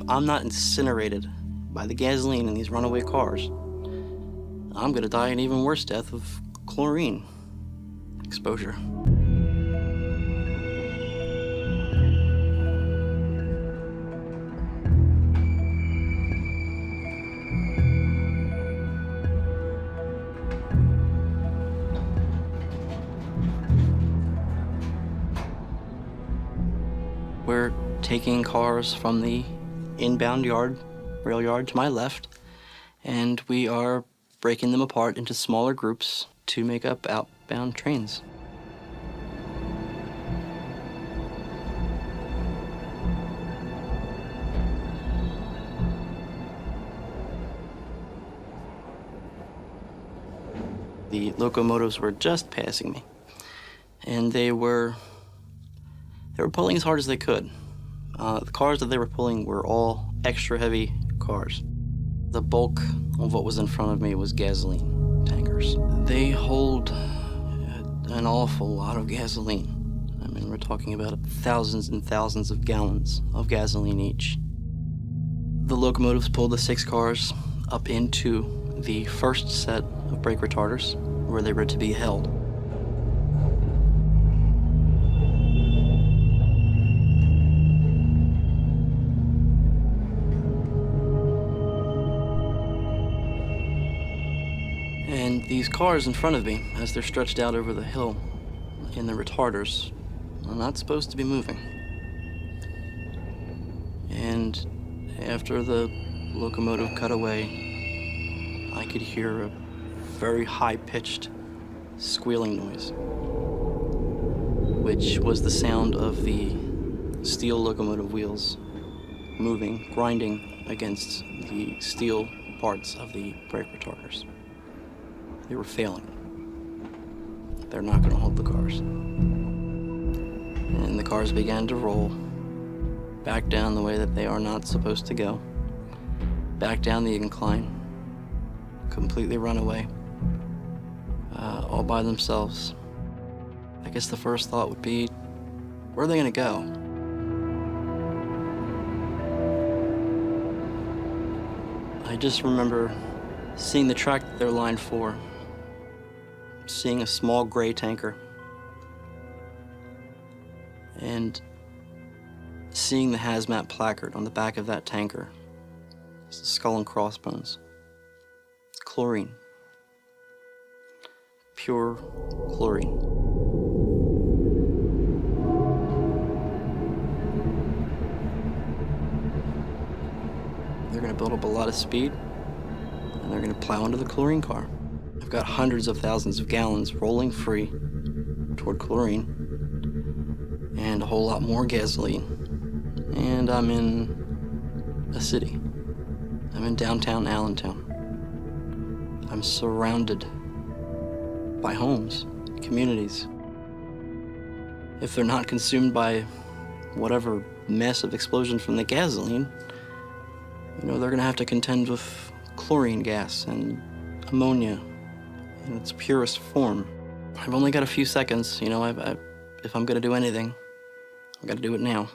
I'm not incinerated by the gasoline in these runaway cars, I'm gonna die an even worse death of chlorine exposure. We're taking cars from the inbound rail yard to my left, and we are breaking them apart into smaller groups to make up outbound trains. The locomotives were just passing me, and they were pulling as hard as they could. The cars that they were pulling were all extra heavy cars. The bulk of what was in front of me was gasoline tankers. They hold an awful lot of gasoline. I mean, we're talking about thousands and thousands of gallons of gasoline each. The locomotives pulled the 6 cars up into the first set of brake retarders, where they were to be held. And these cars in front of me, as they're stretched out over the hill in the retarders, are not supposed to be moving. And after the locomotive cut away, I could hear a very high-pitched squealing noise, which was the sound of the steel locomotive wheels moving, grinding against the steel parts of the brake retarders. They were failing. They're not going to hold the cars. And the cars began to roll back down the way that they are not supposed to go, back down the incline, completely run away, all by themselves. I guess the first thought would be, where are they going to go? I just remember seeing the track that they're lined for, seeing a small gray tanker, and seeing the hazmat placard on the back of that tanker. It's the skull and crossbones. It's chlorine. Pure chlorine. They're gonna build up a lot of speed, and they're gonna plow into the chlorine car. I've got hundreds of thousands of gallons rolling free toward chlorine, and a whole lot more gasoline. And I'm in a city. I'm in downtown Allentown. I'm surrounded by homes, communities. If they're not consumed by whatever massive explosion from the gasoline, they're gonna have to contend with chlorine gas and ammonia in its purest form. I've only got a few seconds, if I'm gonna do anything, I've gotta do it now.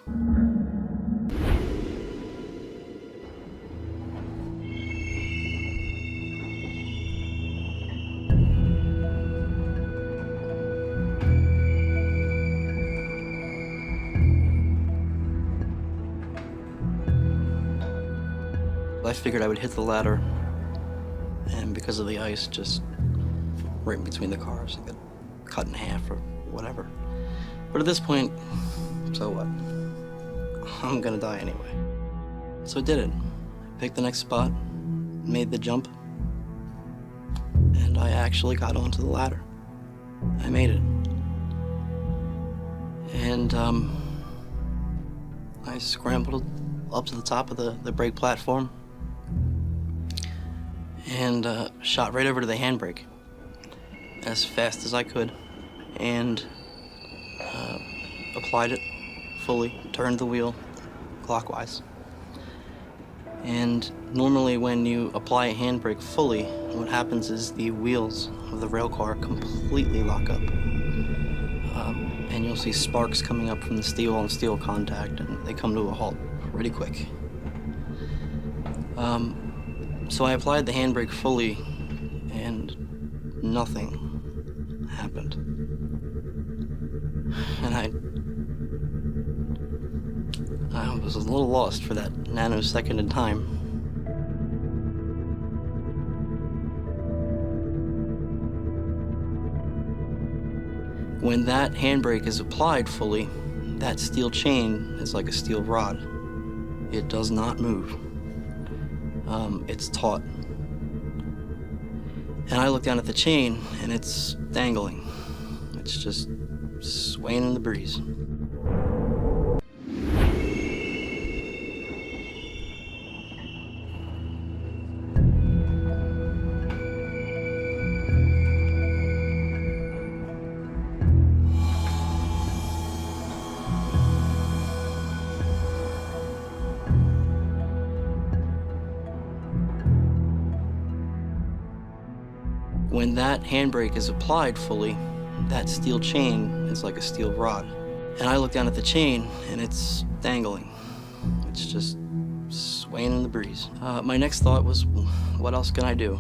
I figured I would hit the ladder, and because of the ice, just right in between the cars, I got cut in half or whatever. But at this point, so what? I'm gonna die anyway. So I did it. I picked the next spot, made the jump, and I actually got onto the ladder. I made it. And I scrambled up to the top of the brake platform, and shot right over to the handbrake as fast as I could, and applied it fully, turned the wheel clockwise. And normally when you apply a handbrake fully, what happens is the wheels of the rail car completely lock up. And you'll see sparks coming up from the steel on steel contact, and they come to a halt pretty quick. So I applied the handbrake fully, and nothing happened. And I was a little lost for that nanosecond in time. When that handbrake is applied fully, that steel chain is like a steel rod. It does not move. It's taut. And I look down at the chain, and it's dangling. It's just swaying in the breeze. When that handbrake is applied fully, that steel chain is like a steel rod. And I look down at the chain, and it's dangling. It's just swaying in the breeze. My next thought was, what else can I do?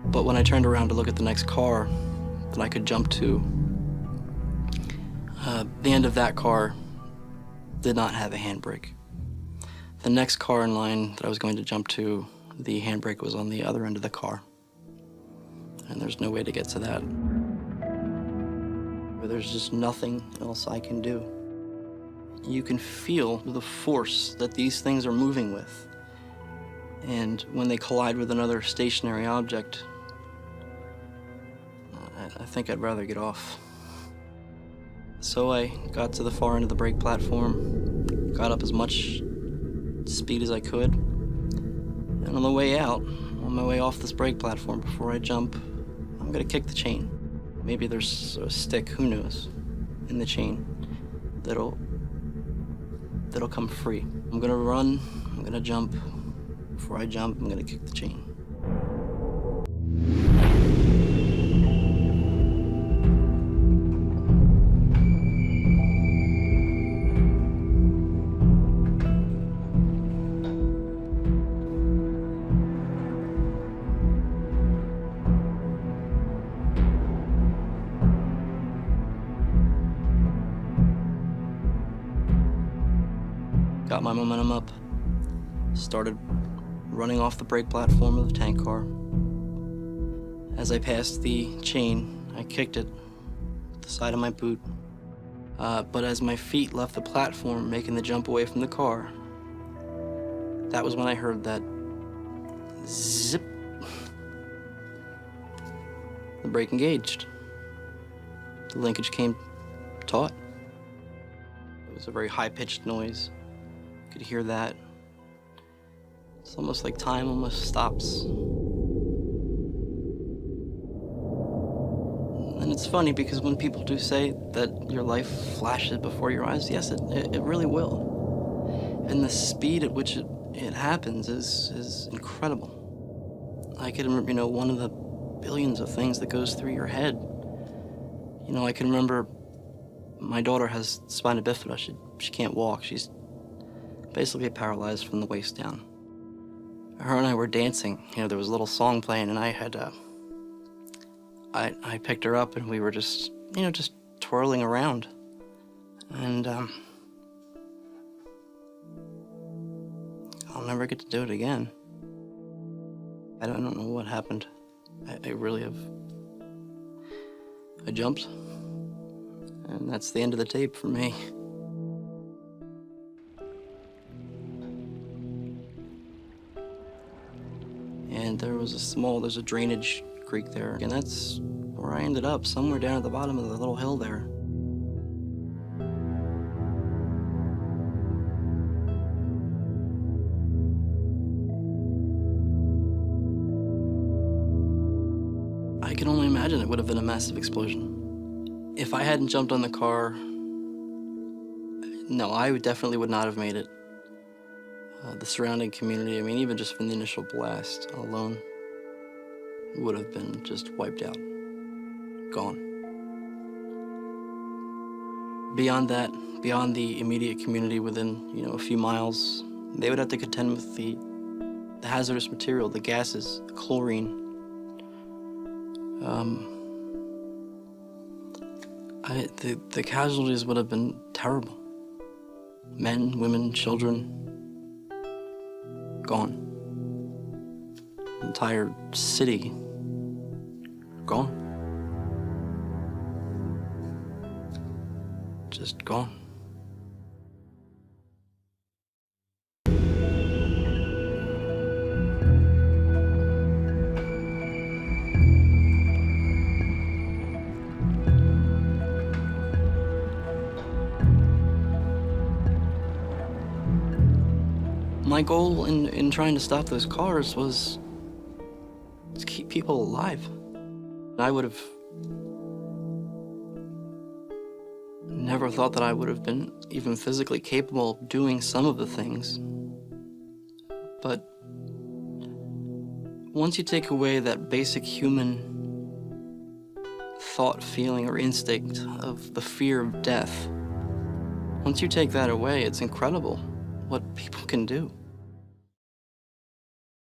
But when I turned around to look at the next car that I could jump to, the end of that car did not have a handbrake. The next car in line that I was going to jump to, the handbrake was on the other end of the car. And there's no way to get to that. There's just nothing else I can do. You can feel the force that these things are moving with. And when they collide with another stationary object, I think I'd rather get off. So I got to the far end of the brake platform, got up as much speed as I could, and on the way out, on my way off this brake platform, before I jump, I'm gonna kick the chain. Maybe there's a stick, who knows, in the chain that'll come free. I'm gonna run, I'm gonna jump. Before I jump, I'm gonna kick the chain. Got my momentum up, started running off the brake platform of the tank car. As I passed the chain, I kicked it with the side of my boot. But as my feet left the platform, making the jump away from the car, that was when I heard that zip. The brake engaged. The linkage came taut. It was a very high-pitched noise. Could hear that. It's almost like time almost stops. And it's funny because when people do say that your life flashes before your eyes, yes, it really will. And the speed at which it happens is incredible. I can remember, one of the billions of things that goes through your head. I can remember my daughter has spina bifida. She can't walk. She's basically paralyzed from the waist down. Her and I were dancing. There was a little song playing, and I had, I picked her up, and we were just twirling around. And, I'll never get to do it again. I don't know what happened. I really have. I jumped, and that's the end of the tape for me. And there's a drainage creek there, and that's where I ended up, somewhere down at the bottom of the little hill there. I can only imagine it would have been a massive explosion. If I hadn't jumped on the car, no, I definitely would not have made it. The surrounding community, even just from the initial blast alone, would have been just wiped out, gone. Beyond that, beyond the immediate community within, a few miles, they would have to contend with the the hazardous material, the gases, the chlorine. The casualties would have been terrible. Men, women, children, gone. Entire city, gone. Just gone. My goal in trying to stop those cars was to keep people alive. I would have never thought that I would have been even physically capable of doing some of the things. But once you take away that basic human thought, feeling, or instinct of the fear of death, once you take that away, it's incredible what people can do.